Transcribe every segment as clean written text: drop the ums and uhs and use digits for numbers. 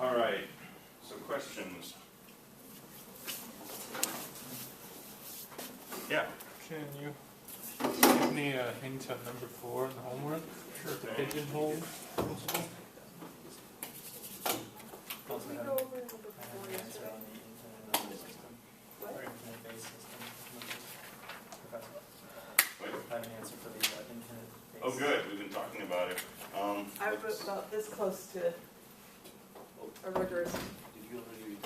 All right, so questions? Yeah. Can you give me a hint on number 4 in the homework? Sure. The pigeonhole principle? Did we go over number 4 yesterday? What? I have an answer for the infinite base. Oh, good. We've been talking about it. I was about this close to a rigorous. Did you already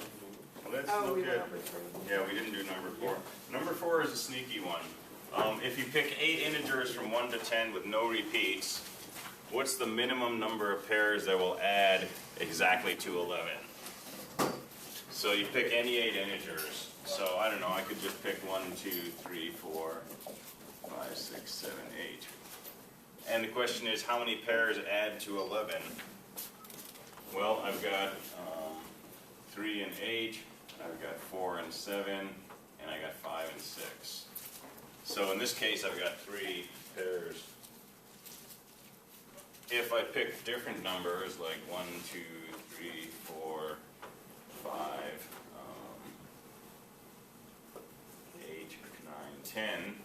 Well, let's Oh, we look went at. over 3. Yeah, we didn't do number 4. Number 4 is a sneaky one. If you pick 8 integers from 1 to 10 with no repeats, what's the minimum number of pairs that will add exactly to 11? So you pick any 8 integers. So I don't know, I could just pick 1, 2, 3, 4, 5, 6, 7, 8. And the question is, how many pairs add to 11? Well, I've got 3 and 8, I've got 4 and 7, and I got 5 and 6. So in this case, I've got 3 pairs. If I pick different numbers, like 1, 2, 3, 4, 5, 8, 9, 10,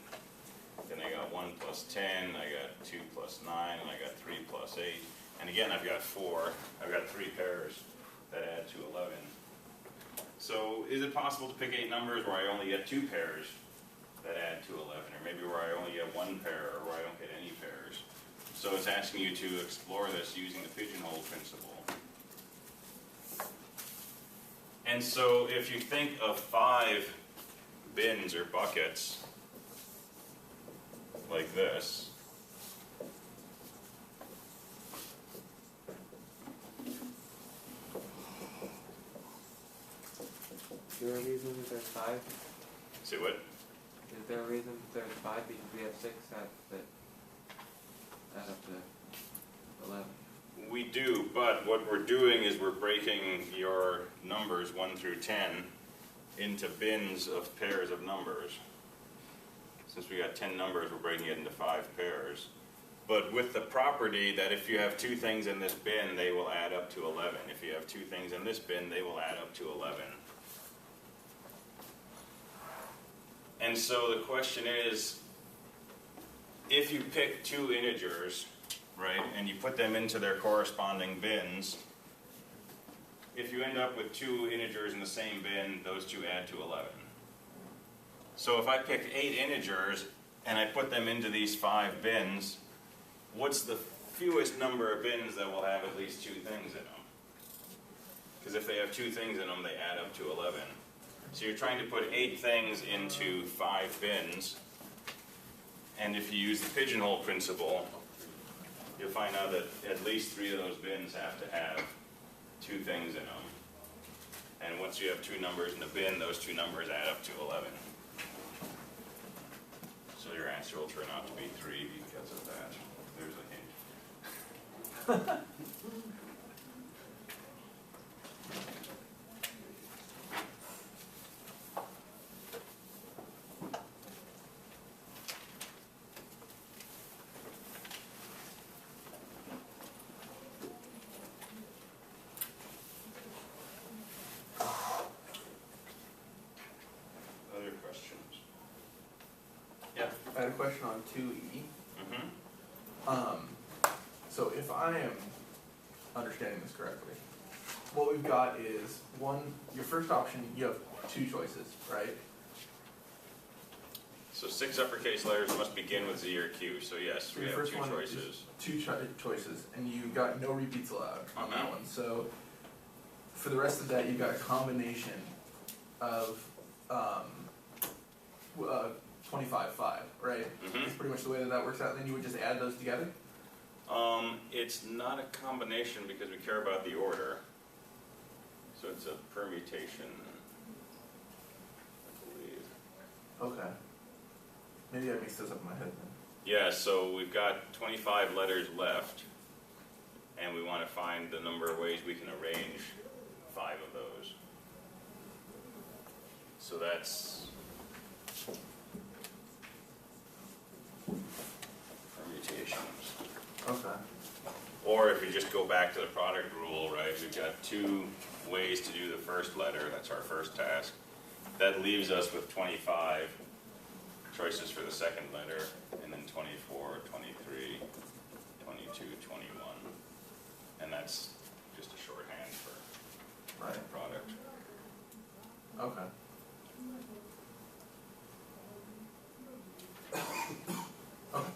then I got 1 plus 10, I got 2 plus 9, and I got 3 plus 8. And again, I've got 4. I've got 3 pairs that add to 11. So is it possible to pick 8 numbers where I only get 2 pairs that add to 11, or maybe where I only get 1 pair, or where I don't get any pairs? So it's asking you to explore this using the pigeonhole principle. And so if you think of 5 bins or buckets like this, Is there a reason that there's 5? say what? Is there a reason that there's 5? Because we have 6 that add up to 11. We do, but what we're doing is we're breaking your numbers 1 through 10 into bins of pairs of numbers. Since we got 10 numbers, we're breaking it into 5 pairs. But with the property that if you have 2 things in this bin, they will add up to 11. If you have 2 things in this bin, they will add up to 11. And so the question is, if you pick 2 integers, right, and you put them into their corresponding bins, if you end up with 2 integers in the same bin, those 2 add to 11. So if I pick 8 integers and I put them into these 5 bins, what's the fewest number of bins that will have at least 2 things in them? Because if they have 2 things in them, they add up to 11. So you're trying to put 8 things into 5 bins, and if you use the pigeonhole principle, you'll find out that at least 3 of those bins have to have 2 things in them. And once you have 2 numbers in the bin, those 2 numbers add up to 11. So your answer will turn out to be 3 because of that. There's a hint. Other questions? Yeah. I had a question on 2E. Mm-hmm. So if I am understanding this correctly, what we've got is your first option, you have 2 choices, right? So 6 uppercase letters must begin with Z or Q. So yes, So we your have first 2 one is choices. 2 choices, and you got no repeats allowed on that Mhm. one. So for the rest of that, you've got a combination of 25-5, right? Mhm. That's pretty much the way that works out. And then you would just add those together? It's not a combination because we care about the order. So it's a permutation, I believe. Okay. Maybe I mixed those up in my head then. Yeah, so we've got 25 letters left, and we want to find the number of ways we can arrange 5 of those. So that's permutations. Okay. Or if you just go back to the product rule, right, we've got 2 ways to do the first letter, that's our first task. That leaves us with 25 choices for the second letter, and then 24, 23, 22, 21. And that's just a shorthand for Right. product. Okay. Okay.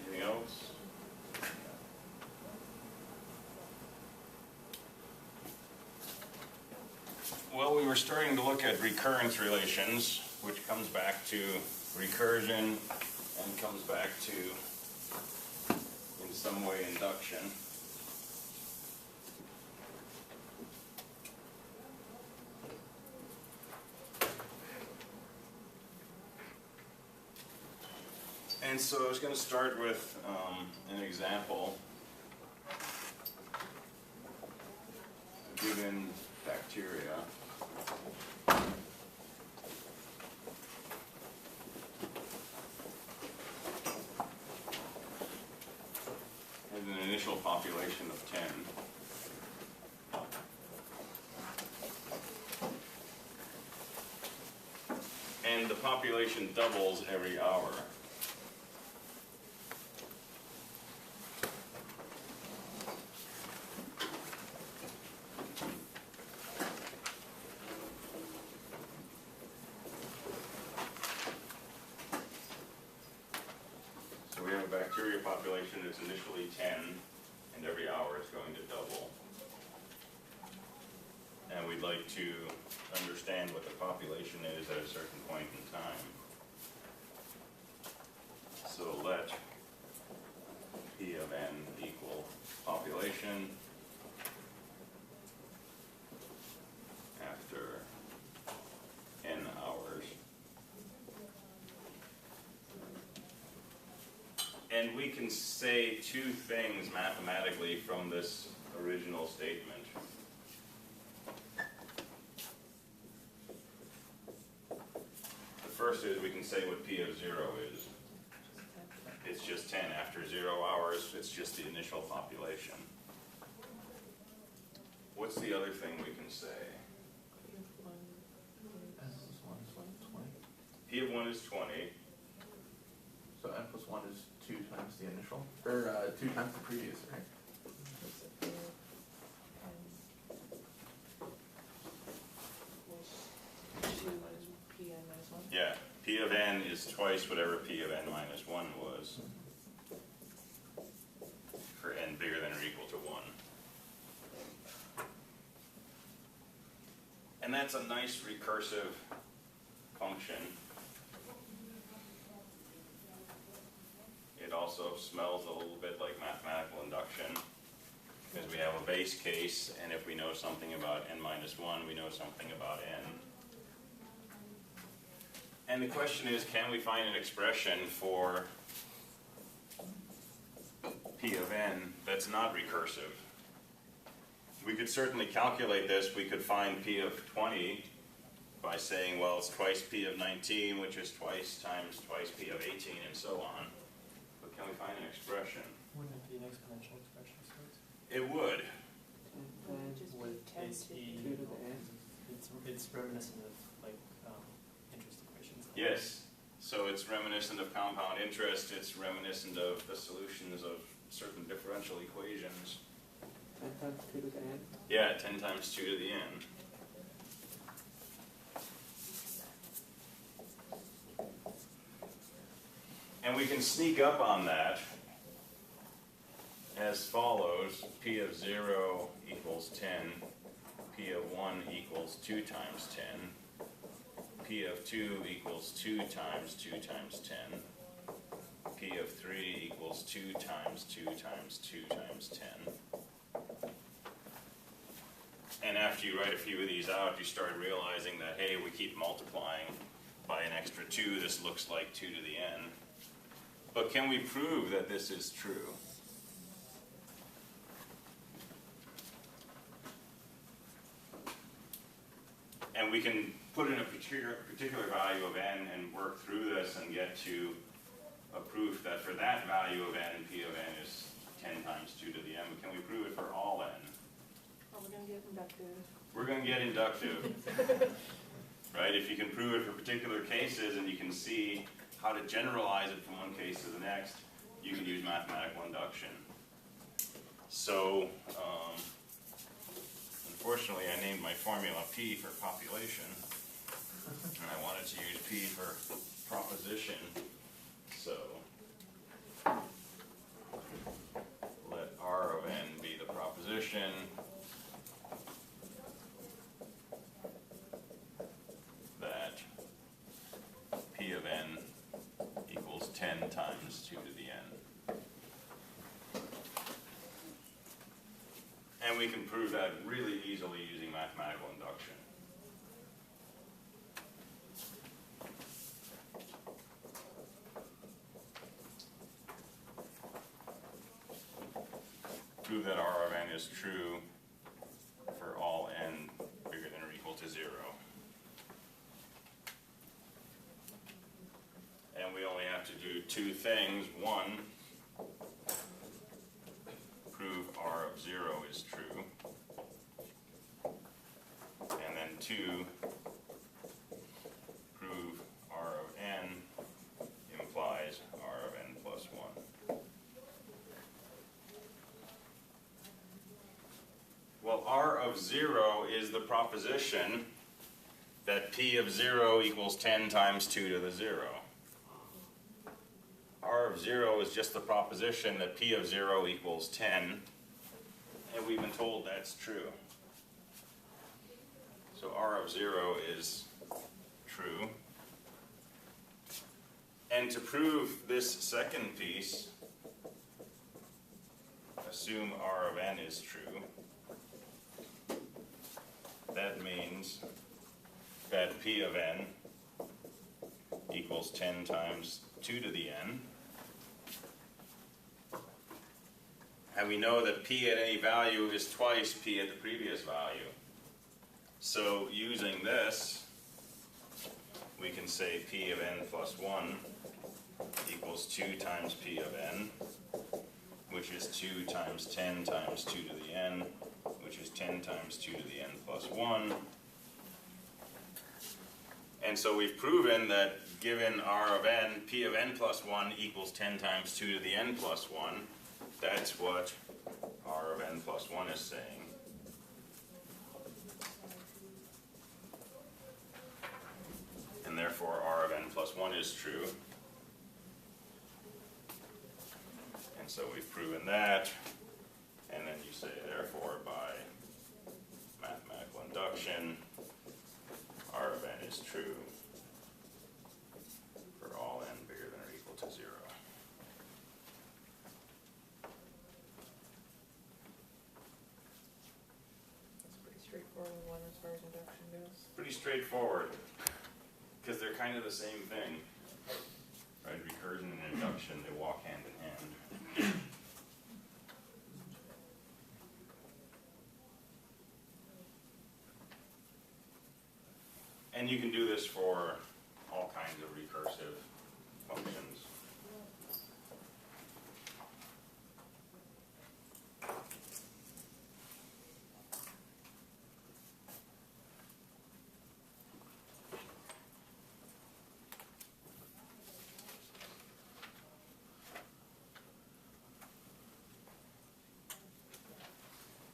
Anything else? Well, we were starting to look at recurrence relations, which comes back to recursion and comes back to, in some way, induction. And so I was going to start with an example. Given bacteria. Has an initial population of 10. And the population doubles every hour. So we have a bacteria population that's initially 10, and every hour it's going to double. And we'd like to understand what the population is at a certain point in time. So let P of n equal population after n hours. And we can say 2 things mathematically from this original statement. The first is we can say what P of 0 is. It's just 10. After 0 hours, it's just the initial population. What's the other thing we can say? N plus 1 is 20. P of 1 is 20. So n plus 1 is 2 times the initial, or 2 times the previous, right? Yeah, P of n is twice whatever P of n minus 1 was. For n bigger than or equal to 1. And that's a nice recursive function. It also smells a little bit like mathematical induction, because we have a base case, and if we know something about n minus 1, we know something about n. And the question is, can we find an expression for P of n that's not recursive? We could certainly calculate this. We could find P of 20 by saying, well, it's twice P of 19, which is twice times twice P of 18, and so on. But can we find an expression? Wouldn't it be an exponential expression? So It would. with CSE, 2 to the n. it's reminiscent of like interest equations. Yes. So it's reminiscent of compound interest. It's reminiscent of the solutions of certain differential equations. 10 times 2 to the n. Yeah, 10 times 2 to the n. And we can sneak up on that as follows. P of 0 equals 10. P of 1 equals 2 times 10. P of 2 equals 2 times 2 times 10. P of 3 equals 2 times 2 times 2 times 10. And after you write a few of these out, you start realizing that, hey, we keep multiplying by an extra 2. This looks like 2 to the n. But can we prove that this is true? And we can put in a particular value of n and work through this and get to a proof that for that value of n, p of n is 10 times 2 to the n. Can we prove it for all n? Oh, we're gonna get inductive. We're going to get inductive. Right? If you can prove it for particular cases and you can see how to generalize it from one case to the next, you can use mathematical induction. So, unfortunately, I named my formula P for population, and I wanted to use P for proposition. So, let R of n be the proposition. That P of n equals 10 times 2 to the n. And we can prove that really easily using mathematical induction. Prove that R of n is true for all n bigger than or equal to 0. And we only have to do two things. One, prove R of 0 is true. And then two, prove R of n implies R of n plus 1. Well, R of 0 is the proposition that P of 0 equals 10 times 2 to the 0. R of 0 is just the proposition that P of 0 equals 10, and we've been told that's true. So R of 0 is true. And to prove this second piece, assume R of n is true. That means that P of n equals 10 times 2 to the n. And we know that P at any value is twice P at the previous value. So using this, we can say P of n plus 1 equals 2 times P of n, which is 2 times 10 times 2 to the n, which is 10 times 2 to the n plus 1. And so we've proven that given R of n, P of n plus 1 equals 10 times 2 to the n plus 1. That's what R of n plus 1 is saying. And therefore R of n plus 1 is true. And so we've proven that. And then you say therefore by mathematical induction, R of n is true for all n bigger than or equal to 0. Pretty straightforward one as far as induction goes. Pretty straightforward, because they're kind of the same thing, right? Recursion and induction, they walk hand in hand. And you can do this for all kinds of recursive functions.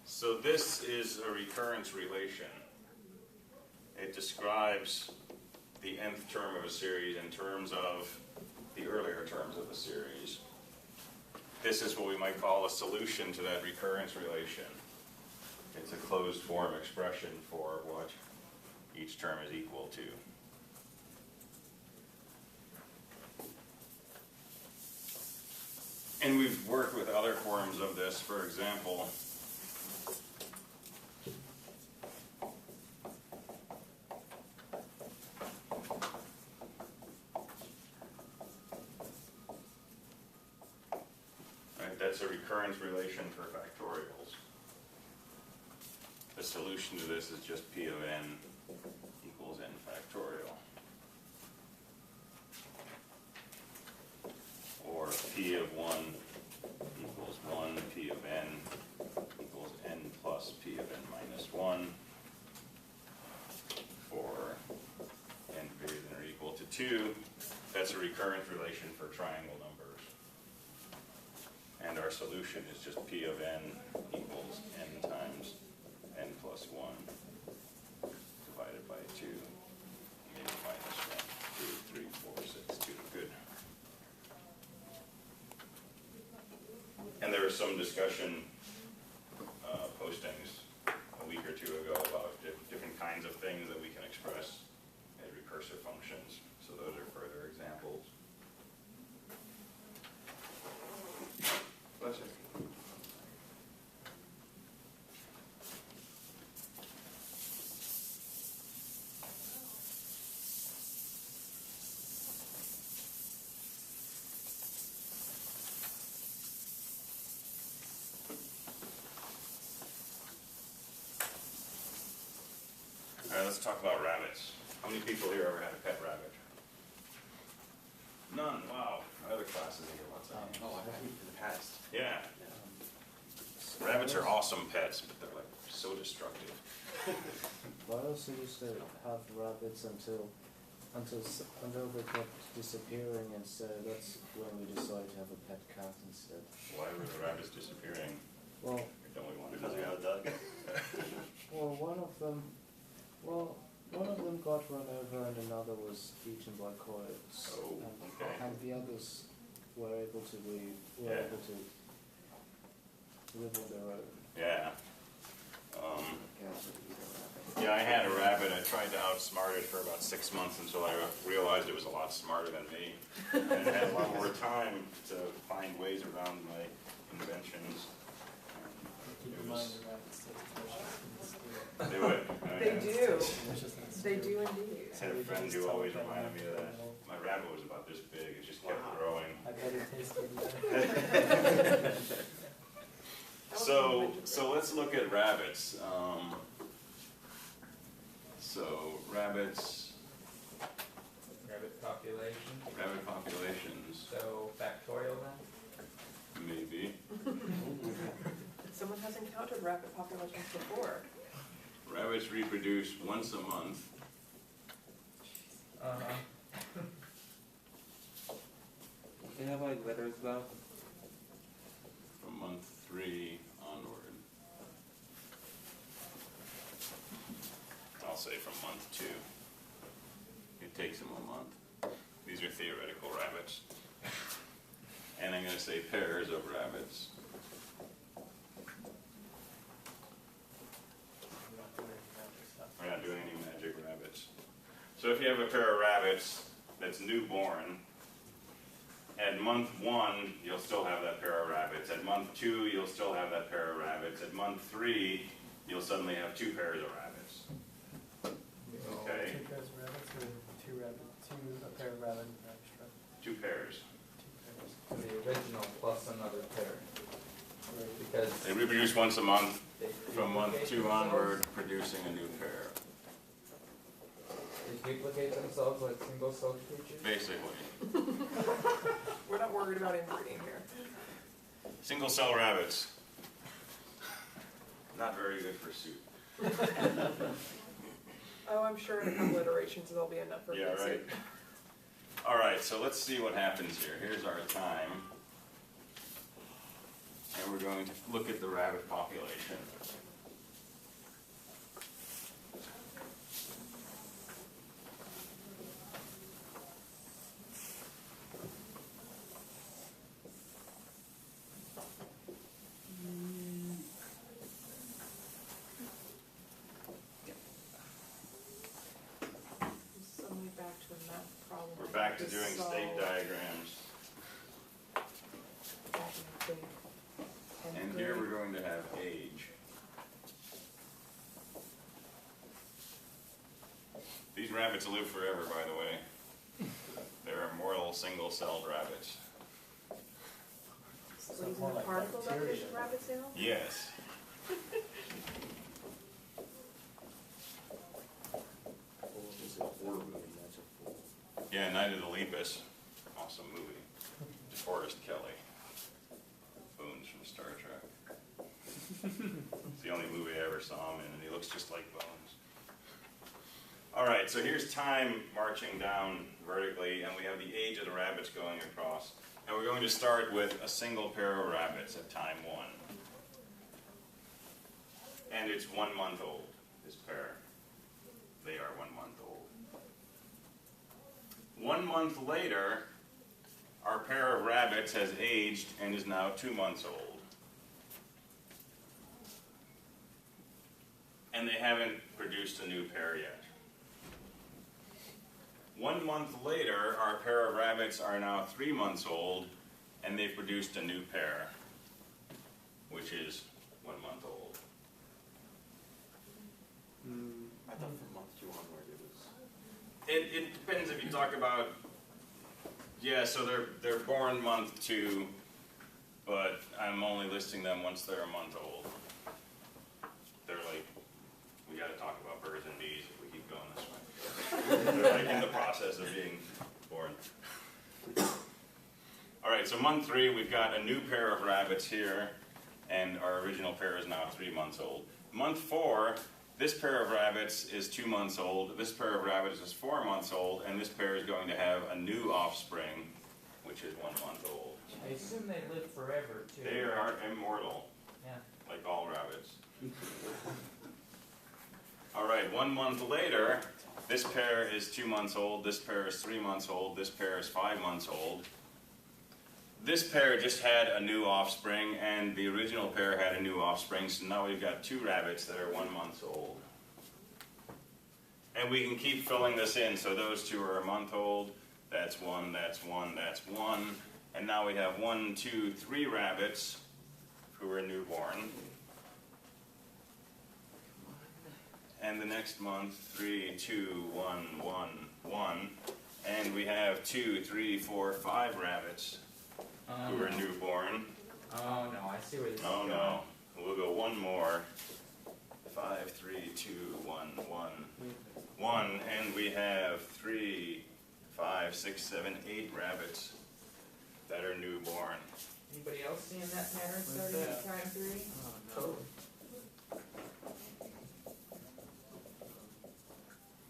So this is a recurrence relation. It describes the nth term of a series in terms of the earlier terms of the series. This is what we might call a solution to that recurrence relation. It's a closed form expression for what each term is equal to. And we've worked with other forms of this. For example, that's a recurrence relation for factorials. The solution to this is just P of n equals n factorial. Or p of 1 equals 1, p of n equals n plus p of n minus 1, for n greater than or equal to 2. That's a recurrence relation for triangle numbers. And our solution is just p of n equals n times n plus 1 divided by 2, n minus 1, 2, 3, 4, 6, 2. Good. And there was some discussion postings a week or two ago about different kinds of things that we can express as recursive functions. So those are further examples. Bless you. All right, let's talk about rabbits. How many people here ever had a pet rabbit? None. Wow. My other classes I get lots of hands. Oh, I've had it in the past. Yeah. Rabbits are awesome pets, but they're like so destructive. Well, I also used to have rabbits until they kept disappearing, and so that's when we decided to have a pet cat instead. Why were the rabbits disappearing? Well, Or don't we want to Because we know? got a duck. one of them got run over, and another was eaten by coyotes. Oh, and, okay. and the others were able to live on their own. Yeah. Cats would eat a rabbit. Yeah, I had a rabbit. I tried to outsmart it for about 6 months until I realized it was a lot smarter than me. And I had a lot more time to find ways around my inventions. Keep in mind the rabbits take delicious Do it. Oh, They yeah. do. deliciousness. They do indeed. I had a friend who always reminded me of that. My rabbit was about this big. It just kept growing. I bet it tasted better. So let's look at rabbits. So rabbits, Rabbit population, rabbit populations, so factorial then? maybe. Someone has encountered rabbit populations before. Rabbits reproduce once a month. Uh-huh. They have like letters though. From month 3 onward. I'll say from month 2. It takes them a month. These are theoretical rabbits. And I'm going to say pairs of rabbits. We're not doing any magic rabbits. So if you have a pair of rabbits that's newborn, at month 1, you'll still have that pair of rabbits. At month 2, you'll still have that pair of rabbits. At month 3, you'll suddenly have 2 pairs of rabbits. Okay? 2 pairs of rabbits or a pair of rabbit and extra? 2 pairs. 2 pairs. The original plus another pair, Right. because They reproduce once a month, they from month duplicate 2 themselves. onward, producing a new pair, They duplicate themselves like single-celled creatures. basically. We're not worried about inbreeding here. Single-cell rabbits. Not very good for soup. Oh, I'm sure in a couple iterations there'll be enough for Yeah, good right. soup. All right, so let's see what happens here. Here's our time. And we're going to look at the rabbit population. Suddenly back to a math problem. We're I back to have doing solve. state diagrams. And here we're going to have age. These rabbits live forever, by the way. They're immortal single-celled rabbits. So So using more the like particle bacteria. definition of rabbit cell? Yes. Yeah, Night of the Lepus. Awesome movie. DeForest Kelly. Bones from Star Trek. It's the only movie I ever saw him in, and he looks just like Bones. Alright, so here's time marching down vertically, and we have the age of the rabbits going across. And we're going to start with a single pair of rabbits at time 1. And it's 1 month old, this pair. They are 1 month old. 1 month later, our pair of rabbits has aged and is now 2 months old. And they haven't produced a new pair yet. 1 month later, our pair of rabbits are now 3 months old, and they've produced a new pair, which is 1 month old. I thought from month 2 onward it was. It depends if you talk about, yeah, so they're born month 2, but I'm only listing them once they're a month old. They're like, we gotta talk about birds and bees if we keep going this way. They're like in the process of being born. Alright, so month 3, we've got a new pair of rabbits here, and our original pair is now 3 months old. Month 4, this pair of rabbits is 2 months old, this pair of rabbits is 4 months old, and this pair is going to have a new offspring, which is 1 month old. I assume they live forever, too. They are immortal, Yeah. like all rabbits. Alright, 1 month later, this pair is 2 months old, this pair is 3 months old, this pair is 5 months old. This pair just had a new offspring, and the original pair had a new offspring, so now we've got 2 rabbits that are 1 month old. And we can keep filling this in, so those 2 are a month old, that's 1, that's 1, that's 1, and now we have 1, 2, 3 rabbits who are newborn. And the next month, 3, 2, 1, 1, 1, and we have 2, 3, 4, 5 rabbits who are newborn. Oh, no, I see where this is Oh going. no, we'll go one more. 5, 3, 2, 1, 1, 1, and we have 3, 5, 6, 7, 8 rabbits that are newborn. Anybody else seeing that pattern starting at time 3? Totally.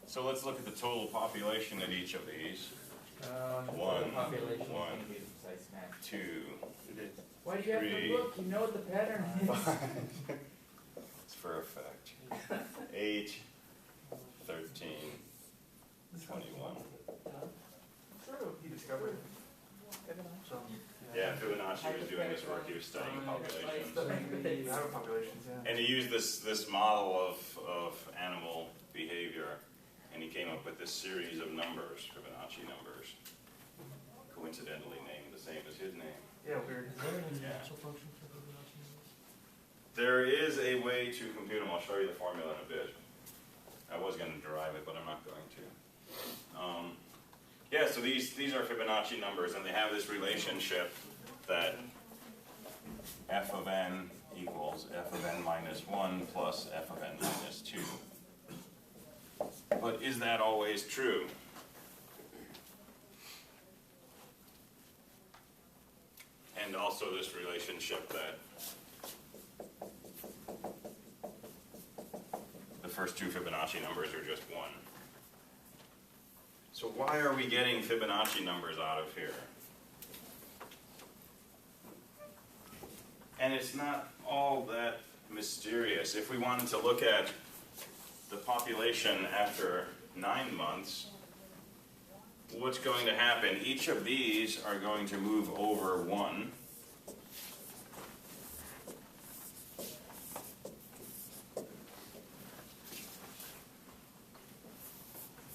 So let's look at the total population at each of these. The One, population is one. going to be the precise match. 2, Why do you have 3. to look? You know what the pattern is. it's for effect. 8, 13, 21. True. He discovered some. Yeah, Fibonacci was doing this work, he was studying populations. Animal populations, yeah. And he used this model of animal behavior, and he came up with this series of numbers, Fibonacci numbers, coincidentally named the same as his name. Yeah, weird. Yeah. There is a way to compute them. I'll show you the formula in a bit. I was going to derive it, but I'm not going to. Yeah, so these are Fibonacci numbers, and they have this relationship that f of n equals f of n minus 1 plus f of n minus 2. But is that always true? And also this relationship that the first 2 Fibonacci numbers are just 1. So why are we getting Fibonacci numbers out of here? And it's not all that mysterious. If we wanted to look at the population after 9 months, what's going to happen? Each of these are going to move over 1.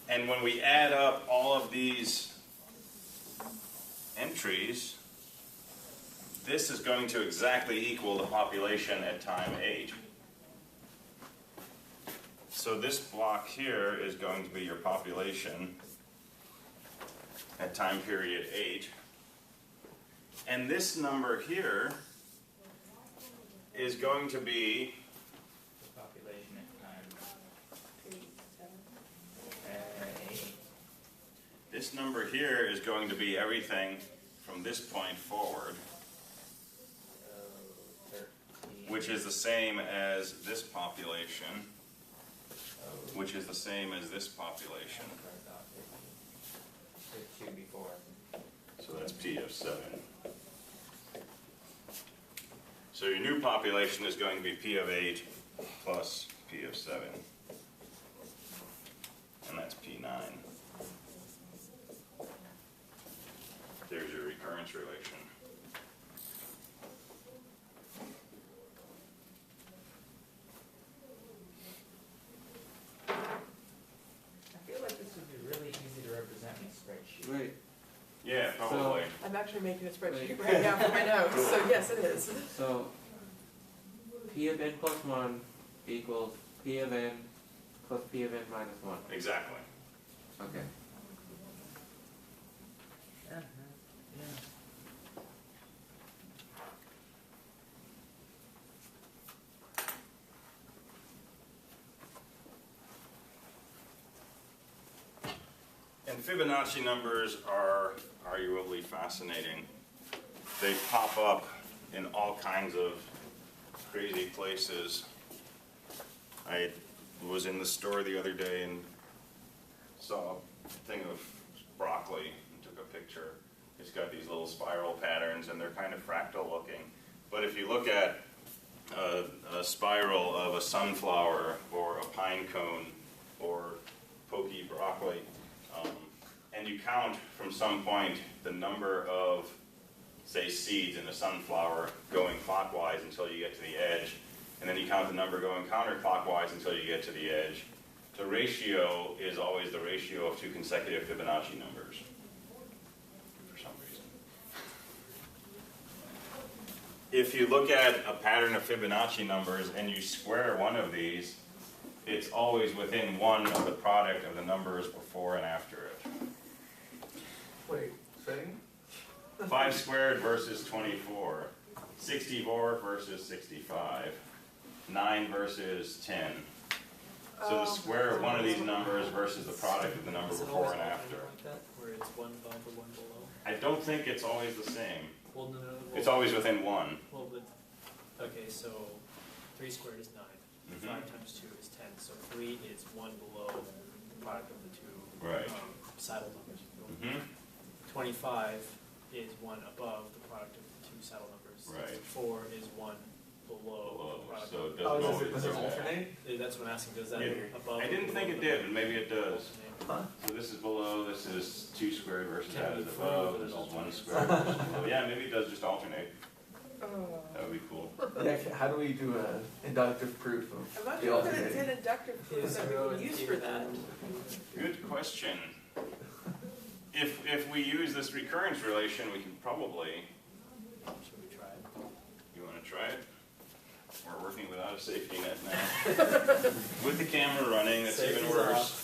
And when we add up all of these entries, this is going to exactly equal the population at time 8. So this block here is going to be your population at time period 8. And this number here is going to be The population at time 8. this number here going to be everything from this point forward, 13. which is the same as this population, which is the same as this population. There's 2 before. So that's P of 7. So your new population is going to be P of 8 plus P of 7. And that's P9. There's your recurrence relation. I feel like this would be really easy to represent in a spreadsheet. Wait, Yeah, probably. I'm actually making a spreadsheet Right. right now for my notes, so yes, it is. so P of n plus 1 equals P of n plus P of n minus 1. Exactly. Okay. Yeah. And Fibonacci numbers are arguably fascinating. They pop up in all kinds of crazy places. I was in the store the other day and saw a thing of broccoli and took a picture. It's got these little spiral patterns and they're kind of fractal looking. But if you look at a spiral of a sunflower or a pine cone or pokey broccoli, and you count from some point the number of, say, seeds in a sunflower going clockwise until you get to the edge, and then you count the number going counterclockwise until you get to the edge, the ratio is always the ratio of 2 consecutive Fibonacci numbers, for some reason. If you look at a pattern of Fibonacci numbers and you square one of these, it's always within 1 of the product of the numbers before and after it. Wait, say? 5 squared versus 24, 64 versus 65, 9 versus 10. So the square of one of these numbers versus the product of the number Is it before always and like after. that, where it's 1 above or 1 below? I don't think it's always the same. Well, no, It's always within 1. Well, but, okay, so 3 squared is 9. Mhm. 5 times 2 is 10. So 3 is 1 below the product of the 2 Right. saddle numbers. Mm-hmm. 25 is 1 above the product of the 2 saddle numbers. Right. 4 is 1 below Below, the product. so it Oh, doesn't always does it do that. alternate? That's what I'm asking. Does that It- above? I didn't think it did, but maybe it does. alternate? Huh? So this is below, this is 2 squared versus Can that be is free, above, but this is it 1 alternates. squared versus below. Yeah, maybe it does just alternate. Oh. That would be cool. Yeah, how do we do an inductive proof of I'm not the sure that alternating? it's an inductive proof that we can use for that. Good question. If we use this recurrence relation, we can probably, Should we try it? you want to try it? We're working without a safety net now. With the camera running, it's even Safety's worse.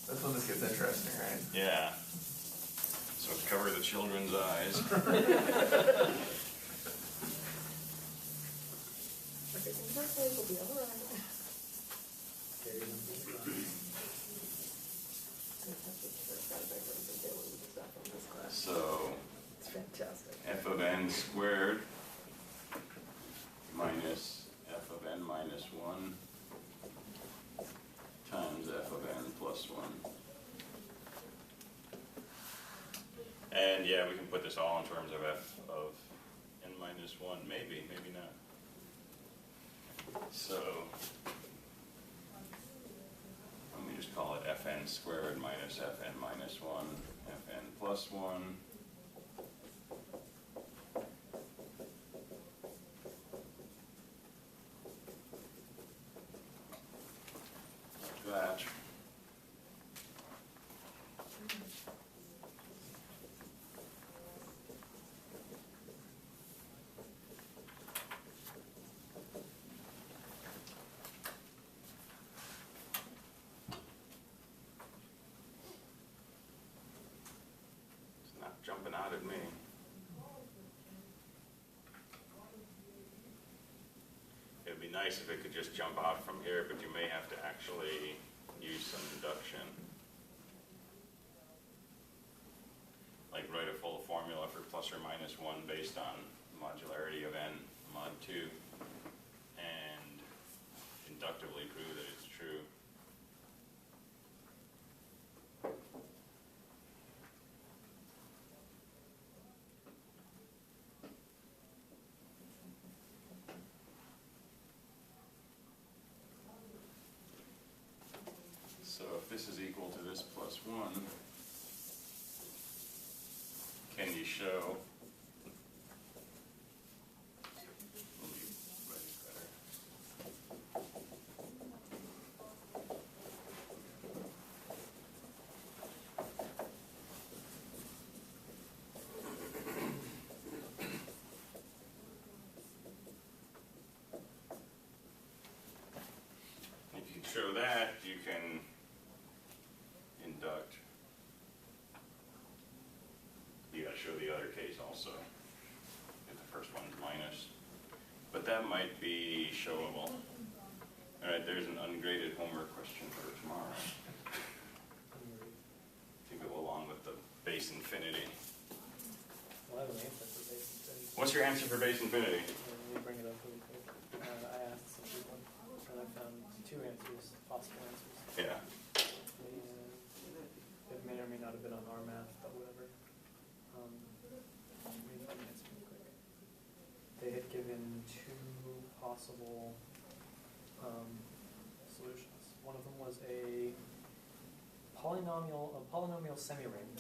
That's when this gets interesting, right? Yeah. So cover the children's eyes. Okay, things are okay, we'll be all right. So It's fantastic. f of n squared minus f of n minus 1 times f of n plus 1. And yeah, we can put this all in terms of f of n minus 1, maybe, maybe not. So let me just call it fn squared minus fn minus 1, fn plus 1. That. It's not jumping out at me. It'd be nice if it could just jump out from here, but you may have to actually use some induction. plus or minus 1 based on modularity of n mod 2 and inductively prove that it's true. So if this is equal to this plus 1, can you show, let me write it better. If you show that, you can induct. You gotta show the other case also, if the first one's minus. But that might be showable. All right, there's an ungraded homework question for tomorrow to go along with the base infinity. Well, I have an answer for base infinity. What's your answer for base infinity? Let me bring it up really quick. I asked some people, and I found 2 answers, possible answers. Yeah. And it may or may not have been on our math, but whatever. Maybe I can answer real quick. They had given 2 possible solutions. One of them was a polynomial semi-ring.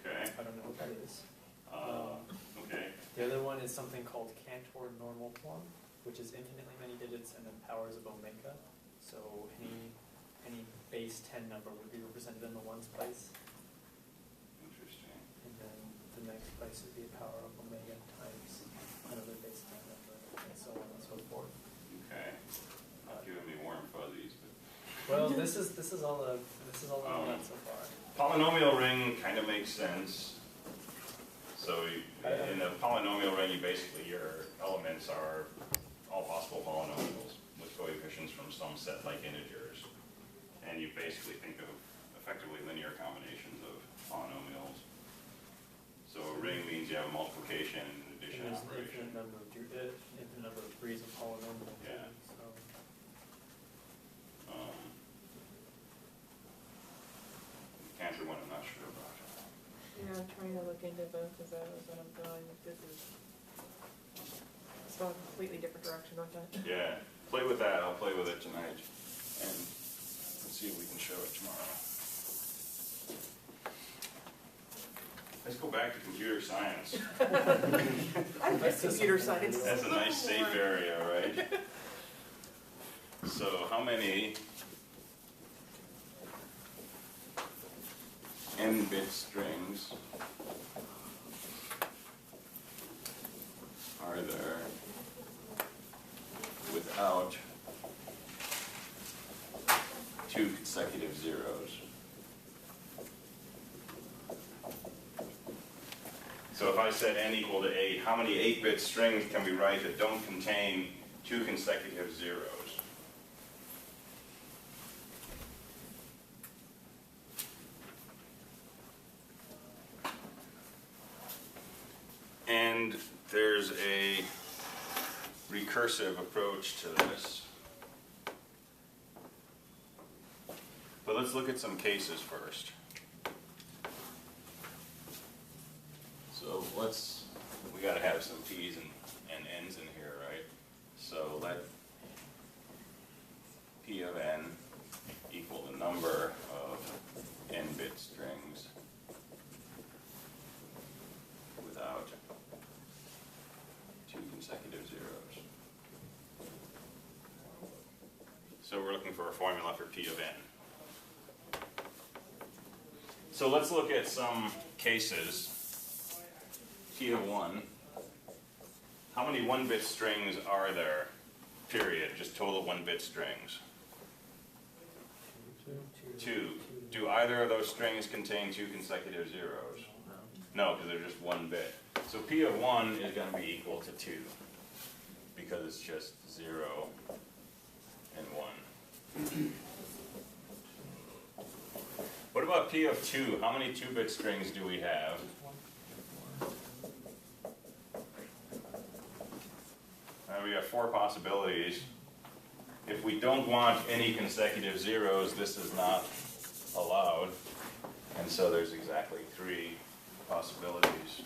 Okay. I don't know what that is. Okay. The other one is something called Cantore normal form, which is infinitely many digits and then powers of omega. So any base 10 number would be represented in the ones place, Interesting. and then the next place would be a power of omega times another base 10 number, and so on and so forth. Okay. Not giving me warm fuzzies, but. Well, this is all the I've got so far. Polynomial ring kind of makes sense. So in a polynomial ring, your elements are all possible polynomials with coefficients from some set like integers. And you basically think of effectively linear combinations of polynomials. So a ring means you have a multiplication and an addition And there's an operation. infinite number of degrees of polynomial. Yeah. So Cantor one I'm not sure about. Yeah, I'm trying to look into both of those, and I'm going, this is, it's going a completely different direction with that. Yeah, play with that. I'll play with it tonight. And let's see if we can show it tomorrow. Let's go back to computer science. I miss computer science. That's a nice safe area, right? So how many n-bit strings are there without 2 consecutive zeros? So if I said n equal to 8, how many 8-bit strings can we write that don't contain 2 consecutive zeros? And there's a recursive approach to this. But let's look at some cases first. So we gotta have some p's and n's in here, right? So let p of n equal the number of n-bit strings without 2 consecutive zeros. So we're looking for a formula for p of n. So let's look at some cases. P of 1. How many 1-bit strings are there? Period. Just total 1-bit strings. 2. Do either of those strings contain 2 consecutive zeros? No, because they're just 1 bit. So P of 1 is going to be equal to 2 because it's just 0 and 1. What about P of 2? How many 2-bit strings do we have? have 4 possibilities. If we don't want any consecutive zeros, this is not allowed. And so there's exactly 3 possibilities.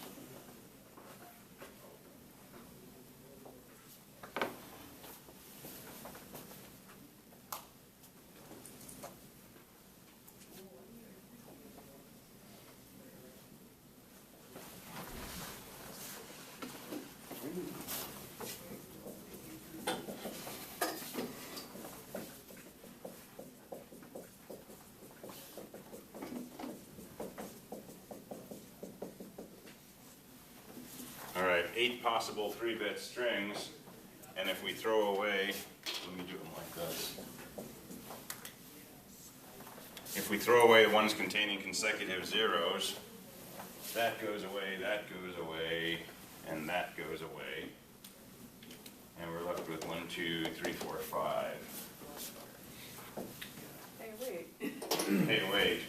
All right, 8 possible 3-bit strings, and if we throw away, let me do them like this. If we throw away the ones containing consecutive zeros, that goes away, and that goes away. And we're left with 1, 2, 3, 4, 5. Hey, wait. Hey, wait.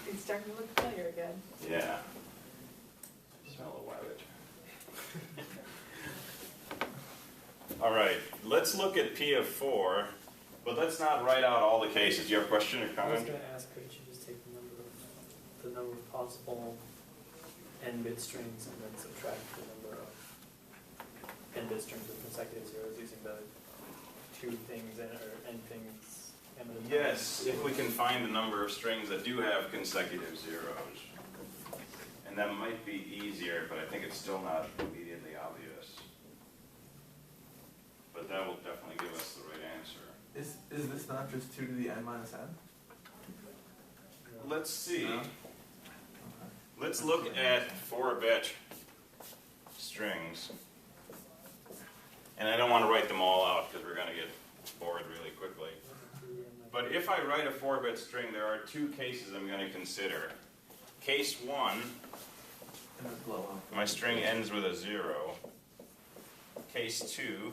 It's starting to look familiar again. Yeah. Smell a wabbit. All right, let's look at P of 4, but let's not write out all the cases. Do you have a question or I was comment? going to ask, couldn't you just take the number of possible n-bit strings and then subtract the number of n-bit strings with consecutive zeros using the 2 things or n things? M at a time? Yes, if we can find a number of strings that do have consecutive zeros. And that might be easier, but I think it's still not immediately obvious. But that will definitely give us the right answer. Is this not just 2 to the n minus n? Let's see. No? Let's look at 4-bit strings. And I don't want to write them all out because we're going to get bored really quickly. But if I write a 4-bit string, there are 2 cases I'm going to consider. Case 1, And then blow up. my string ends with a 0. Case 2,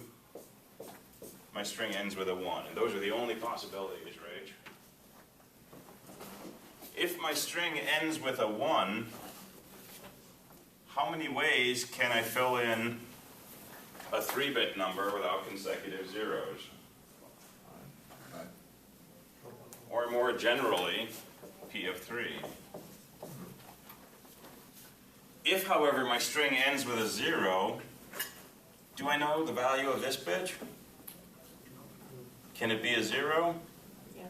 my string ends with a 1. And those are the only possibilities, right? If my string ends with a 1, how many ways can I fill in a 3-bit number without consecutive zeros? Or more generally, P of 3. If, however, my string ends with a 0, do I know the value of this bit? Can it be a 0? Yeah.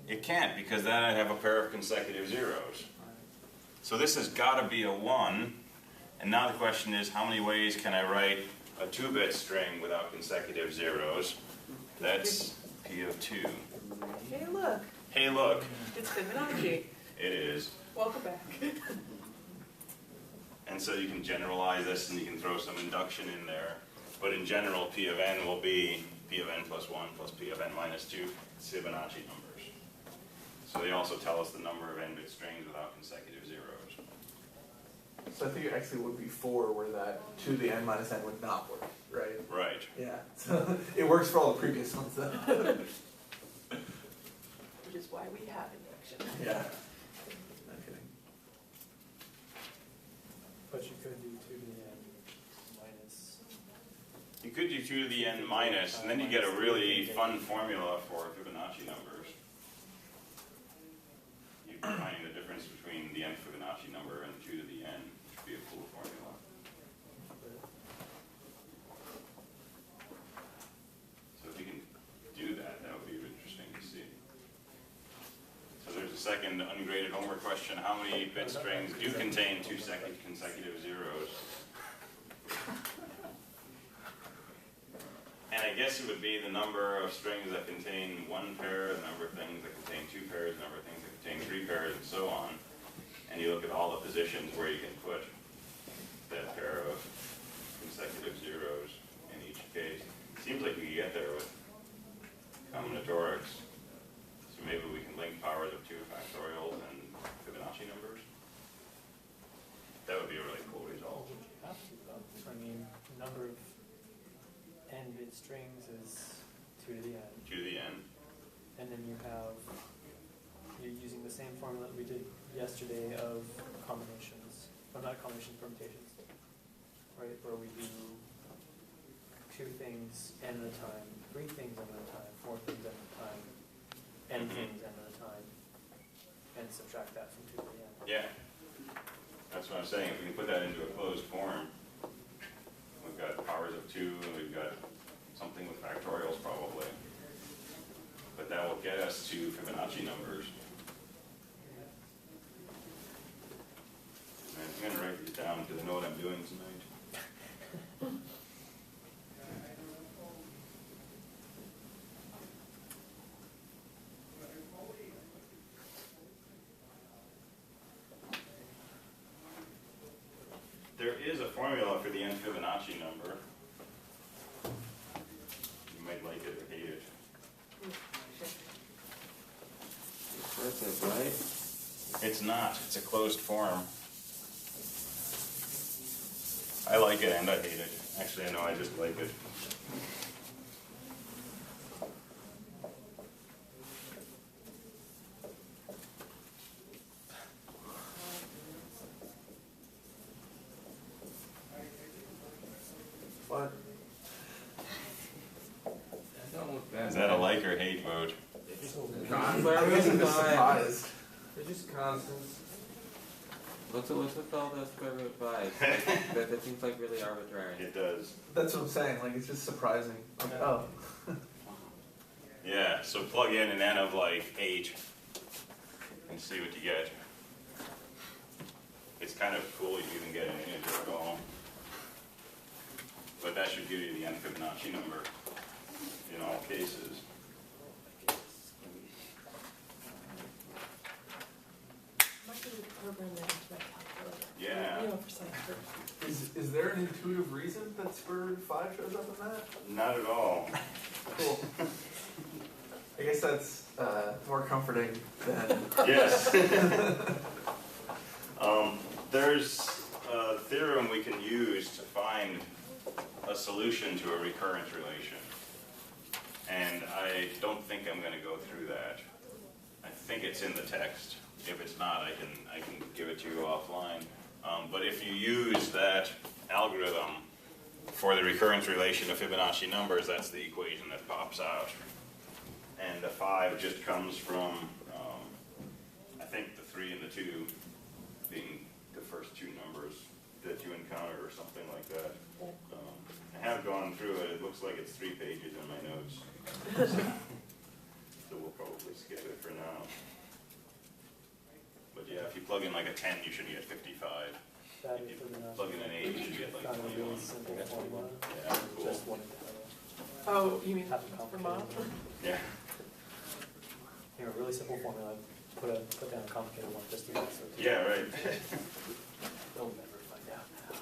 It can't, because then I have a pair of consecutive zeros. So this has got to be a 1. And now the question is, how many ways can I write a 2-bit string without consecutive zeros? That's P of 2. Hey, look. Hey, look. It's Fibonacci. It is. Welcome back. And so you can generalize this and you can throw some induction in there. But in general, P of n will be P of n plus 1 plus P of n minus 2. It's Fibonacci numbers. So they also tell us the number of n-bit strings without consecutive zeros. So I think it actually would be 4 where that 2 to the n minus n would not work, right? Right. Yeah. So it works for all the previous ones though. Which is why we have induction. Yeah. No kidding. But you could do 2 to the n minus. You could do 2 to the n minus, and then you get a really fun formula for Fibonacci numbers. You're finding the difference between the nth Fibonacci number and 2 to the n, which would be a cool formula. So if you can do that, that would be interesting to see. So there's a second ungraded homework question. How many bit strings do contain 2 consecutive zeros? And I guess it would be the number of strings that contain 1 pair, the number of things that contain 2 pairs, the number of things that contain 3 pairs, and so on. And you look at all the positions where you can put that pair of consecutive zeros in each case. Seems like you can get there with combinatorics. So maybe we can link powers of 2 factorials and Fibonacci numbers. That would be a really cool result. Have to, though. I mean, the number of n-bit strings is 2 to the n. 2 to the n. And then you're using the same formula that we did yesterday of combinations, well, not combinations, permutations, right? Where we do 2 things n at a time, 3 things n at a time, 4 things n at a time, n things n at a time, and subtract that from 2 to the n. Yeah. That's what I'm saying. If we can put that into a closed form, we've got powers of 2, and we've got something with factorials probably. But that will get us to Fibonacci numbers. And I'm going to write these down because I know what I'm doing tonight. There is a formula for the n Fibonacci number. You might like it or hate it. Recursive, right? It's not. It's a closed form. I like it and I hate it. Actually, I know I just like it. What? Don't look bad. Is that a like or hate vote? I wasn't just surprised. They're just constants. What's with all the square root 5? That seems like really arbitrary. It does. That's what I'm saying, like, it's just surprising. Like, oh. Yeah, so plug in an n of like 8 and see what you get. It's kind of cool you even get an integer at all. But that should give you the n Fibonacci number in all cases. Might be able to program that into my calculator. Yeah. You know, for science purposes. Is there an intuitive reason that square root of 5 shows up in that? Not at all. Cool. I guess that's more comforting than. Yes. There's a theorem we can use to find a solution to a recurrence relation. And I don't think I'm going to go through that. I think it's in the text. If it's not, I can give it to you offline. But if you use that algorithm for the recurrence relation of Fibonacci numbers, that's the equation that pops out. And the 5 just comes from, I think the 3 and the 2 being the first 2 numbers that you encounter or something like that. I have gone through it. It looks like it's 3 pages in my notes. So we'll probably skip it for now. But yeah, if you plug in like a 10, you should get 55. That If is you Fibonacci. plug in an 8, you should get like Kind of a 21. really simple formula. Yeah, cool. Just one. Oh, you mean Have for complicated mom? one. Yeah. Here, a really simple formula. Put down a complicated one just to make so. Yeah, right. They'll never find out now.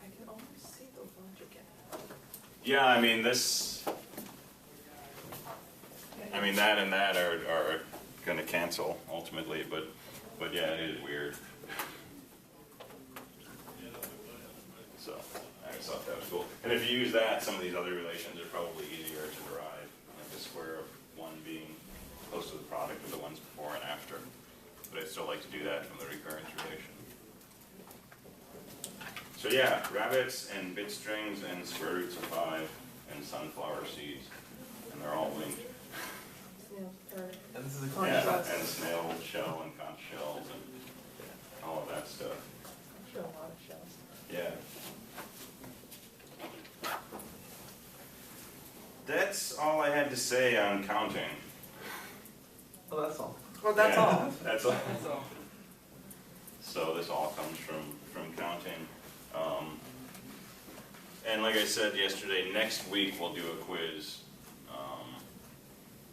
I can almost see the logic in it. Yeah, I mean this. I mean that and that are going to cancel ultimately, but yeah, it is weird. So I just thought that was cool. And if you use that, some of these other relations are probably easier to derive, like the square of 1 being close to the product of the ones before and after. But I'd still like to do that from the recurrence relation. So yeah, rabbits and bit strings and square roots of 5 and sunflower seeds, and they're all linked. And this is a Yeah, concept. and snail shell and conch shells and all of that stuff. Show a lot of shells. Yeah. That's all I had to say on counting. Well, that's all. Well, that's Yeah, all. That's all. So this all comes from counting. And like I said yesterday, next week we'll do a quiz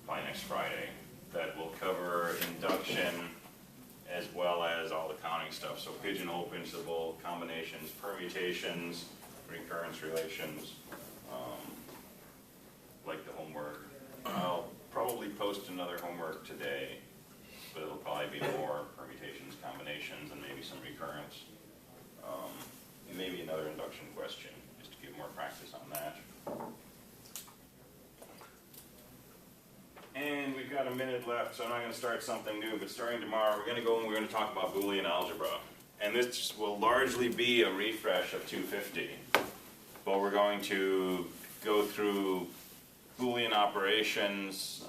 by next Friday that will cover induction as well as all the counting stuff. So pigeonhole principle, combinations, permutations, recurrence relations, like the homework. I'll probably post another homework today, but it'll probably be more permutations, combinations, and maybe some recurrence. And maybe another induction question, just to give more practice on that. And we we've got a minute left, so I'm not gonna start something new, but starting tomorrow, we're gonna go and we're gonna talk about Boolean Algebra. And this will largely be a refresh of 250. But we're going to go through Boolean operations,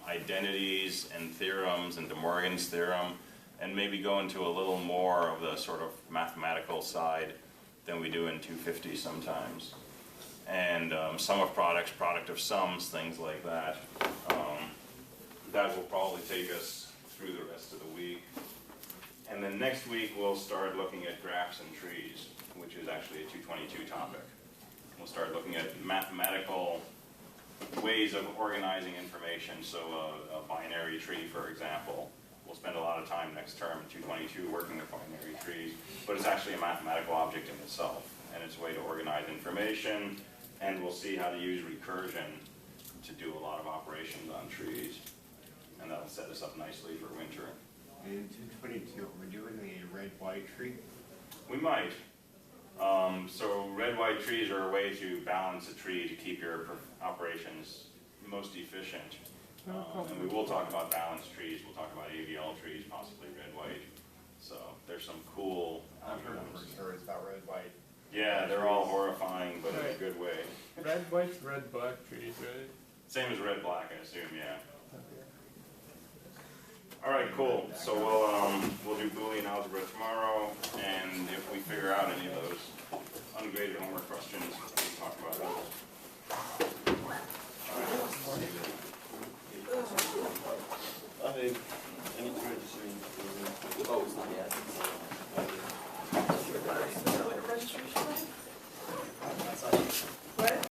identities and theorems, and De Morgan's theorem, and maybe go into a little more of the sort of mathematical side than we do in 250 sometimes. And sum of products, product of sums, things like that. That will probably take us through the rest of the week. And then next week we'll start looking at graphs and trees, which is actually a 222 topic. We'll start looking at mathematical ways of organizing information. So a binary tree, for example. We'll spend a lot of time next term in 222 working with binary trees, but it's actually a mathematical object in itself, and it's a way to organize information, and we'll see how to use recursion to do a lot of operations on trees. And that'll set us up nicely for winter. In 222, we're doing a red-white tree. We might. So red-white trees are a way to balance a tree to keep your operations most efficient. And we will talk about balanced trees. We'll talk about AVL trees, possibly red-white. So there's some cool I've heard algorithms. stories about red-white. Yeah, they're all horrifying, but in a Right. good way. Red, white, red, black trees, right? Same as red-black, I assume, yeah. All right, cool. So we'll do Boolean algebra tomorrow, and if we figure out any of those ungraded homework questions, we'll talk about those.